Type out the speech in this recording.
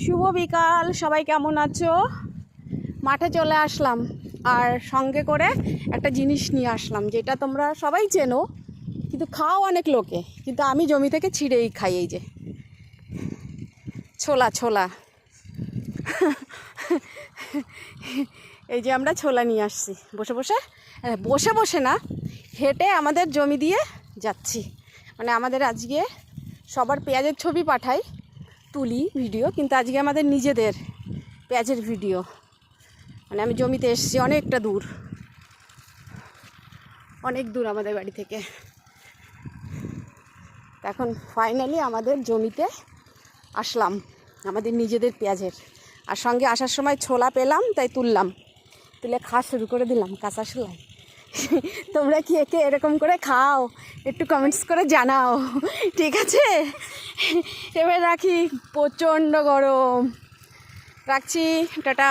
শুভ বিকাল, সবাই কেমন আছো? মাঠে চলে আসলাম আর সঙ্গে করে একটা জিনিস নিয়ে আসলাম, যেটা তোমরা সবাই চেনো, কিন্তু খাও অনেক লোকে, কিন্তু আমি জমি থেকে ছিঁড়েই খাই। এই যে ছোলা ছোলা এই যে আমরা ছোলা নিয়ে আসছি বসে বসে, বসে বসে না, হেঁটে আমাদের জমি দিয়ে যাচ্ছি। মানে আমাদের আজকে সবার পেঁয়াজের ছবি পাঠাই, তুলি ভিডিও, কিন্তু আজকে আমাদের নিজেদের পেঁয়াজের ভিডিও। মানে আমি জমিতে এসেছি, অনেকটা দূর, অনেক দূর আমাদের বাড়ি থেকে। এখন ফাইনালি আমাদের জমিতে আসলাম, আমাদের নিজেদের পেঁয়াজের। আর সঙ্গে আসার সময় ছোলা পেলাম, তাই তুললাম, তুলে খাওয়া শুরু করে দিলাম কাঁচা ছোলায়। তোমরা কি একে এরকম করে খাও? একটু কমেন্টস করে জানাও, ঠিক আছে? এবার রাখি, প্রচণ্ড গরম। রাখছি, টাটা।